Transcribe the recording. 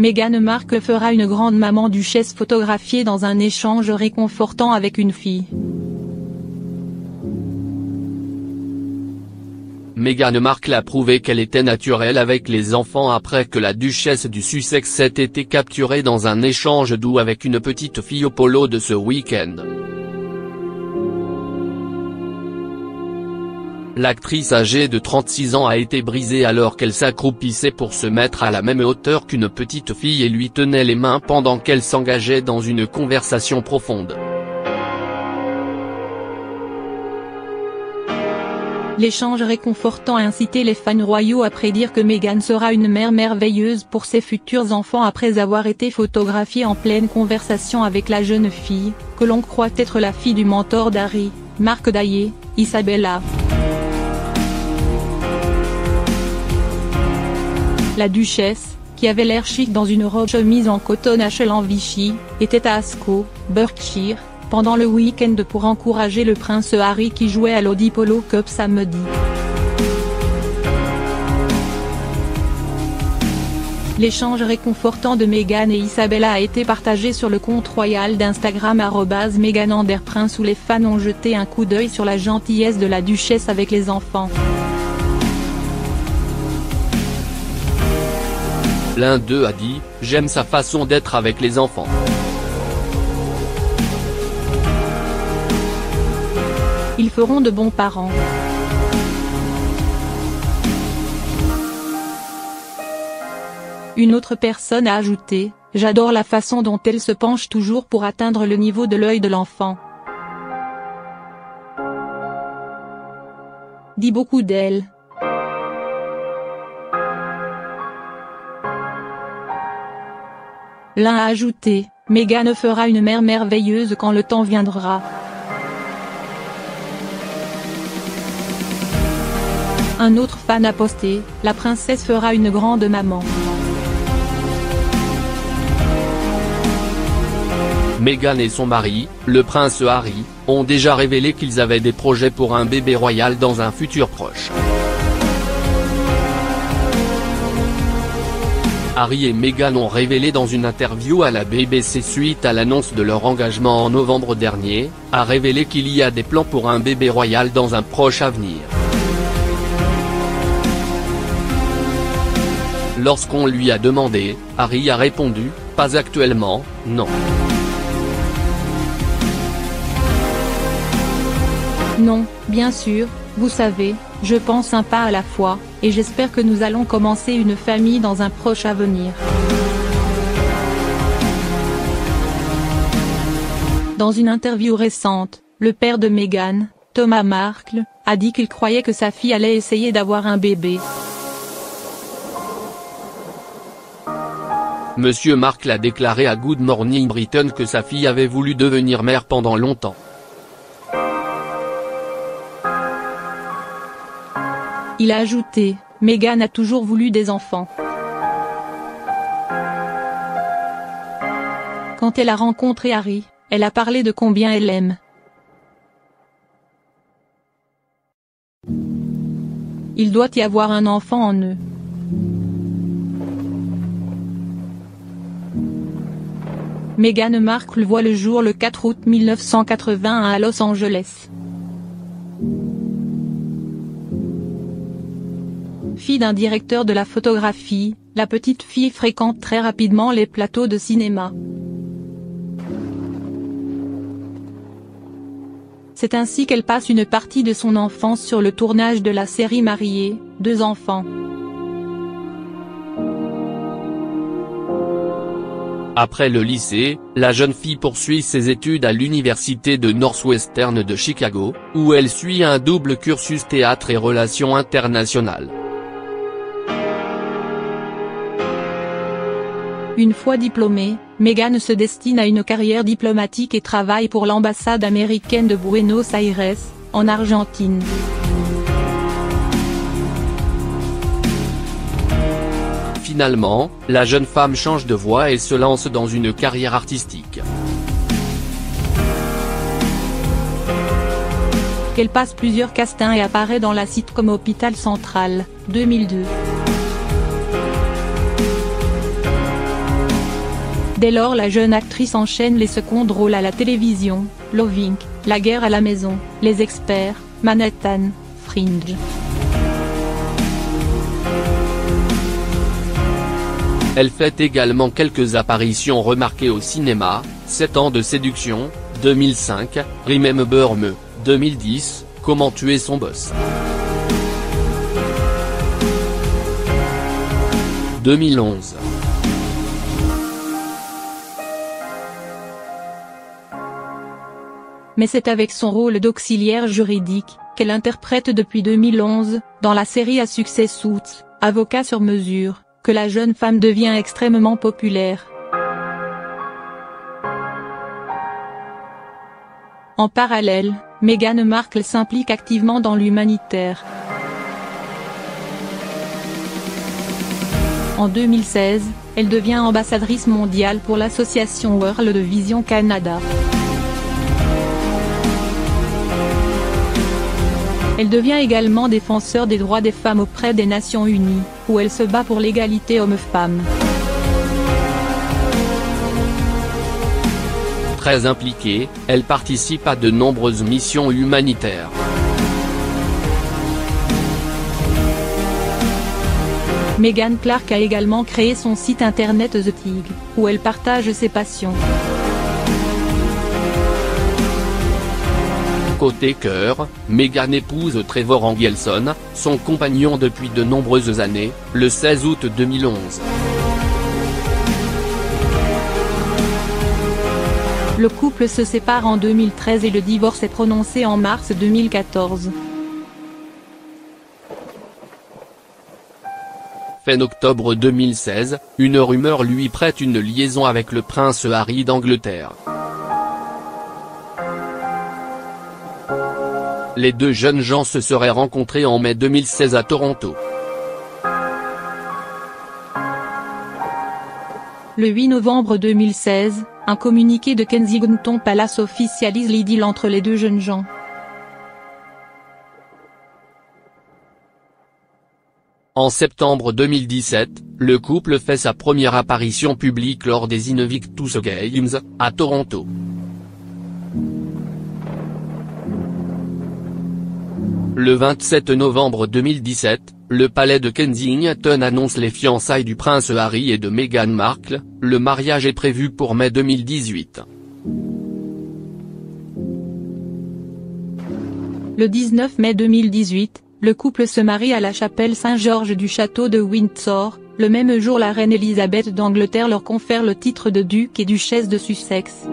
Meghan Markle fera une grande maman duchesse photographiée dans un échange réconfortant avec une fille. Meghan Markle a prouvé qu'elle était naturelle avec les enfants après que la duchesse du Sussex ait été capturée dans un échange doux avec une petite fille au polo de ce week-end. L'actrice âgée de 36 ans a été brisée alors qu'elle s'accroupissait pour se mettre à la même hauteur qu'une petite fille et lui tenait les mains pendant qu'elle s'engageait dans une conversation profonde. L'échange réconfortant a incité les fans royaux à prédire que Meghan sera une mère merveilleuse pour ses futurs enfants après avoir été photographiée en pleine conversation avec la jeune fille, que l'on croit être la fille du mentor d'Harry, Mark Dwyer, Isabella. La duchesse, qui avait l'air chic dans une robe chemise en coton HL Vichy, était à Ascot, Berkshire, pendant le week-end pour encourager le prince Harry qui jouait à l'Audi Polo Cup samedi. L'échange réconfortant de Meghan et Isabella a été partagé sur le compte royal d'Instagram @Meghan_Prince où les fans ont jeté un coup d'œil sur la gentillesse de la duchesse avec les enfants. L'un d'eux a dit « J'aime sa façon d'être avec les enfants. Ils feront de bons parents. » Une autre personne a ajouté « J'adore la façon dont elle se penche toujours pour atteindre le niveau de l'œil de l'enfant. Dit beaucoup d'elle. » L'un a ajouté « Meghan fera une mère merveilleuse quand le temps viendra. » Un autre fan a posté « La princesse fera une grande maman. » Meghan et son mari, le prince Harry, ont déjà révélé qu'ils avaient des projets pour un bébé royal dans un futur proche. Harry et Meghan ont révélé dans une interview à la BBC suite à l'annonce de leur engagement en novembre dernier, a révélé qu'il y a des plans pour un bébé royal dans un proche avenir. Lorsqu'on lui a demandé, Harry a répondu « Pas actuellement, non. » Non, bien sûr, vous savez, je pense un pas à la fois, et j'espère que nous allons commencer une famille dans un proche avenir. Dans une interview récente, le père de Meghan, Thomas Markle, a dit qu'il croyait que sa fille allait essayer d'avoir un bébé. Monsieur Markle a déclaré à Good Morning Britain que sa fille avait voulu devenir mère pendant longtemps. Il a ajouté « Meghan a toujours voulu des enfants. Quand elle a rencontré Harry, elle a parlé de combien elle l'aime. Il doit y avoir un enfant en eux. » Meghan Markle voit le jour le 4 août 1981 à Los Angeles. Fille d'un directeur de la photographie, la petite fille fréquente très rapidement les plateaux de cinéma. C'est ainsi qu'elle passe une partie de son enfance sur le tournage de la série Mariée, 2 enfants. Après le lycée, la jeune fille poursuit ses études à l'université de Northwestern de Chicago, où elle suit un double cursus théâtre et relations internationales. Une fois diplômée, Meghan se destine à une carrière diplomatique et travaille pour l'ambassade américaine de Buenos Aires, en Argentine. Finalement, la jeune femme change de voie et se lance dans une carrière artistique. Elle passe plusieurs castings et apparaît dans la sitcom Hôpital Central, 2002. Dès lors la jeune actrice enchaîne les seconds rôles à la télévision, Loving, La guerre à la maison, Les experts, Manhattan, Fringe. Elle fait également quelques apparitions remarquées au cinéma, 7 ans de séduction, 2005, Remember Me, 2010, Comment tuer son boss. 2011. Mais c'est avec son rôle d'auxiliaire juridique, qu'elle interprète depuis 2011, dans la série à succès Suits, Avocat sur mesure, que la jeune femme devient extrêmement populaire. En parallèle, Meghan Markle s'implique activement dans l'humanitaire. En 2016, elle devient ambassadrice mondiale pour l'association World Vision Canada. Elle devient également défenseur des droits des femmes auprès des Nations Unies, où elle se bat pour l'égalité homme-femme. Très impliquée, elle participe à de nombreuses missions humanitaires. Meghan Clarke a également créé son site internet The Tig, où elle partage ses passions. Côté cœur, Meghan épouse Trevor Engelson, son compagnon depuis de nombreuses années, le 16 août 2011. Le couple se sépare en 2013 et le divorce est prononcé en mars 2014. Fin octobre 2016, une rumeur lui prête une liaison avec le prince Harry d'Angleterre. Les deux jeunes gens se seraient rencontrés en mai 2016 à Toronto. Le 8 novembre 2016, un communiqué de Kensington Palace officialise l'idylle entre les deux jeunes gens. En septembre 2017, le couple fait sa première apparition publique lors des Invictus Games, à Toronto. Le 27 novembre 2017, le palais de Kensington annonce les fiançailles du prince Harry et de Meghan Markle, le mariage est prévu pour mai 2018. Le 19 mai 2018, le couple se marie à la chapelle Saint-Georges du château de Windsor. Le même jour la reine Elisabeth d'Angleterre leur confère le titre de duc et duchesse de Sussex.